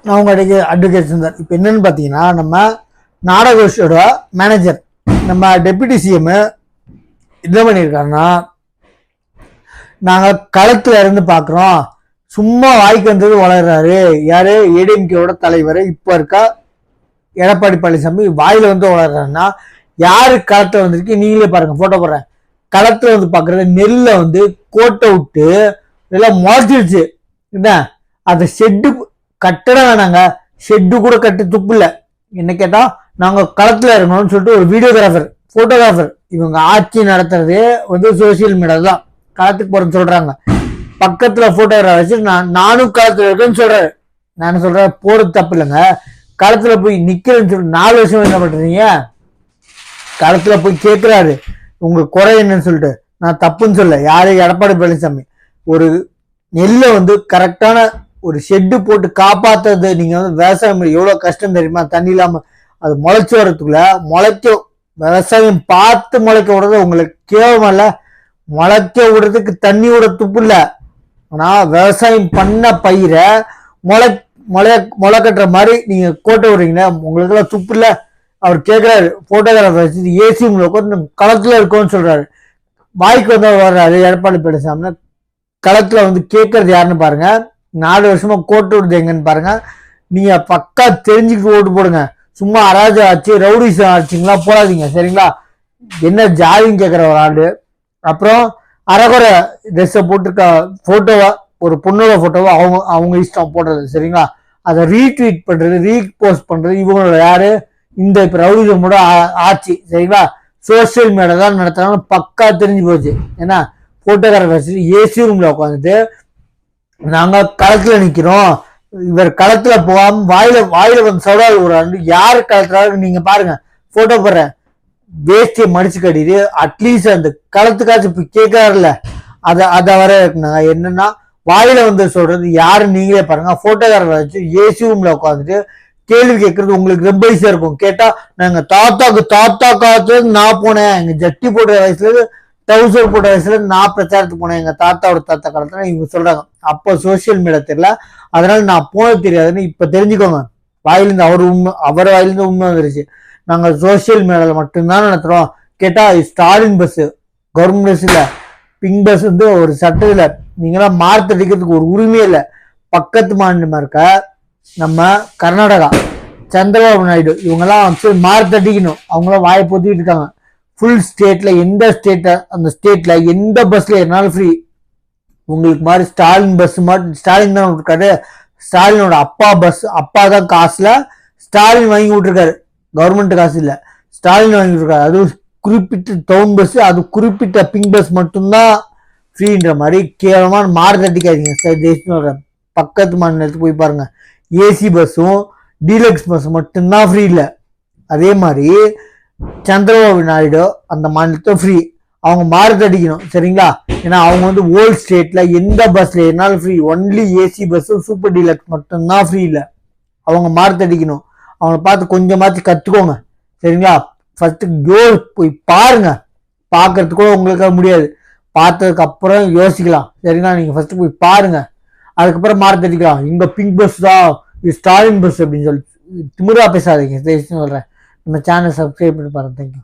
நான் உங்க அட்வொகேட் சுந்தர். இப்போ என்னன்னு பார்த்தீங்கன்னா, நம்ம நாடகோஷோட மேனேஜர் நம்ம டெப்யூட்டி சிஎம் என்ன பண்ணியிருக்காருன்னா, நாங்கள் களத்துல இருந்து பார்க்குறோம், சும்மா வாய்க்கு வந்தது வளர்றாரு. யாரு? ஏடிஎம்கேவோட தலைவர் இப்போ இருக்கா எடப்பாடி பழனிசாமி வாயில வந்து வளர்றாருன்னா, யாரு களத்துல வந்திருக்கு நீங்களே பாருங்க. போட்டோ போடுறேன். களத்துல வந்து பாக்குறது நெல்லை வந்து கோட்டை விட்டு எல்லாம் முளைச்சிருச்சு. என்ன அதை ஷெட்டு கட்டடம் வேணாங்க, ஷெட்டு கூட கட்டி துப்பு இல்லை. என்ன கேட்டா, நாங்க களத்துல இருக்கணும்னு சொல்லிட்டு ஒரு வீடியோகிராஃபர் போட்டோகிராஃபர் இவங்க ஆட்சி நடத்துறதே வந்து சோசியல் மீடியா தான். களத்துக்கு போறேன்னு சொல்றாங்க, பக்கத்துல போட்டோகிராஃபர் வச்சு நானும் களத்துல இருக்கேன்னு சொல்றாரு. நான் சொல்றேன், போறது தப்பு இல்லைங்க, களத்துல போய் நிக்கிறேன்னு சொல்லி 4 வருஷம் என்ன பண்றீங்க? களத்துல போய் கேட்கிறாரு உங்க குறை என்னன்னு சொல்லிட்டு. நான் தப்புன்னு சொல்ல, யாரு? எடப்பாடி பழனிசாமி ஒரு நெல்லை வந்து கரெக்டான ஒரு ஷெட்டு போட்டு காப்பாத்துறது. நீங்க வந்து விவசாயம் எவ்வளவு கஷ்டம் தெரியுமா? தண்ணி இல்லாம அது முளைச்சு வரதுக்குள்ள விவசாயம் பார்த்து முளைக்க விடுறது உங்களுக்கு கேவலம் இல்ல? முளைக்க விடுறதுக்கு தண்ணி விட துப்பு இல்ல, ஆனா விவசாயம் பண்ண பயிரை முளை கட்டுற மாதிரி நீங்க கோட்டை விடுறீங்க, உங்களுக்கு எல்லாம் துப்பு இல்ல? அவர் கேட்கிறாரு போட்டோகிராஃபர் வச்சு, ஏசி உட்காந்து களத்துல இருக்கோன்னு சொல்றாரு. வாய்க்கு வந்து வர்றாரு எடப்பாடி பழனிசாமி. களத்துல வந்து கேட்கறது யாருன்னு பாருங்க. 4 வருஷமா கோட்டு விடுது எங்கன்னு பாருங்க. நீங்க பக்கா தெரிஞ்சுக்கிட்டு ஓட்டு போடுங்க. சும்மா அராஜ ஆச்சு ரவுடிசம் ஆச்சுங்களா போடாதீங்க, சரிங்களா? என்ன ஜாதின்னு கேட்கிற ஒரு ஆளு, அப்புறம் அரைகுறை ட்ரெஸ்ஸை போட்டிருக்க போட்டோவா, ஒரு பொண்ணோட போட்டோவா அவங்க இஷ்டம் போடுறது, சரிங்களா? அதை ரீட்வீட் பண்றது, ரீபோஸ்ட் பண்றது இவங்களோட யாரு? இந்த இப்ப ரவுடிசமோட ஆட்சி, சரிங்களா? சோசியல் மீடியா தான் நடத்துறாங்க, பக்கா தெரிஞ்சு போச்சு. ஏன்னா போட்டோகிராஃபர் ஏசி ரூம்ல உட்காந்துட்டு நாங்க களத்துல நிக்கிறோம், இவர் களத்துல போகாம வாயில வந்து சவுடால் விடுறாரு. யாரு களத்துல நீங்க பாருங்க, போட்டோ போடுறேன், வேஷ்டியை மடிச்சு கட்டிட்டு அட்லீஸ்ட் அந்த களத்துக்காச்சும் போய் கேட்கறாருல, அதை வர இருக்குனாங்க. என்னன்னா வாயில வந்து சொல்றது யாரு நீங்களே பாருங்க. போட்டோகிராஃபர் வச்சு ஏசி ரூம்ல உட்காந்துட்டு கேள்வி கேட்கறது உங்களுக்கு ரொம்ப ஈஸியா இருக்கும். கேட்டா, நாங்க தாத்தா காலத்துல நான் போனேன், எங்க ஜட்டி போடுற வயசுல டவுசர் போட்ட வயசுல நான் பிரச்சாரத்துக்கு போனேன், எங்க தாத்தாவோட தாத்தா காலத்துல இவங்க சொல்றாங்க. அப்போ சோசியல் மீடியா தெரியல, அதனால நான் போனது தெரியாதுன்னு இப்ப தெரிஞ்சுக்கோங்க. வாயிலிருந்து அவர் வாயிலிருந்து உண்மை வந்துருச்சு. நாங்க சோசியல் மீடியால மட்டும்தான் நடத்துறோம். கேட்டா ஸ்டாலின் பஸ், கவர்மெண்ட் பஸ் இல்ல, பிங்க் பஸ் வந்து ஒரு சட்டத்துல நீங்களாம் மார்க் அடிக்கிறதுக்கு ஒரு உரிமையே இல்லை. பக்கத்து மாநிலமா இருக்க நம்ம கர்நாடகா சந்திரபாபு நாயுடு இவங்கெல்லாம் மார்க் அடிக்கணும், அவங்களாம் வாயை பொத்திட்டு இருக்காங்க. ஃபுல் ஸ்டேட்ல எந்த அந்த ஸ்டேட்ல எந்த பஸ்ல ஏறினாலும் ஃப்ரீ. உங்களுக்கு மாதிரி ஸ்டாலின் பஸ் மட்டும் ஸ்டாலின் தான் விட்டுருக்காரு. ஸ்டாலினோட அப்பா தான் காசுல ஸ்டாலின் வாங்கி விட்டுருக்காரு, கவர்மெண்ட் காசு இல்ல, ஸ்டாலின் வாங்கி விட்டுருக்காரு. அது குறிப்பிட்ட டவுன் பஸ், அது குறிப்பிட்ட பிங்க் பஸ் மட்டும்தான் ஃப்ரீன்ற மாதிரி கேவலமான மார்க் அடிக்காதீங்க. பக்கத்து மாநிலத்துக்கு போய் பாருங்க, ஏசி பஸ்ஸும் டீலக்ஸ் பஸ் மட்டும்தான் ஃப்ரீ இல்லை. அதே மாதிரி சந்திரபாபு நாயுடு அந்த மாநிலத்தை ஃப்ரீ, அவங்க மார்க் அடிக்கணும், சரிங்களா? ஏன்னா அவங்க வந்து ஓல்ட் ஸ்டேட்ல எந்த பஸ்ல ஏறினாலும் ஃப்ரீ, ஒன்லி ஏசி பஸ்ஸும் சூப்பர் டீலக்ஸ் மட்டும்தான் ஃப்ரீ இல்லை. அவங்க மார்க் அடிக்கணும், அவங்கள பார்த்து கொஞ்சமாச்சு கத்துக்கோங்க, சரிங்களா? ஃபர்ஸ்ட் போய் பாருங்க, பார்க்கறதுக்கு கூட உங்களுக்கு முடியாது, பார்த்ததுக்கு அப்புறம் யோசிக்கலாம், சரிங்களா? நீங்க ஃபர்ஸ்ட் போய் பாருங்க, அதுக்கப்புறம் மார்க் அடிக்கலாம். இங்க பிங்க் பஸ் தான், இது ஸ்டாலின் பஸ் அப்படின்னு சொல்லி திமிரா பேசாதீங்க, சொல்றேன். நம்ம சேனல் சப்ஸ்கிரைப் பண்ணி பாருங்க. தேங்க்யூ.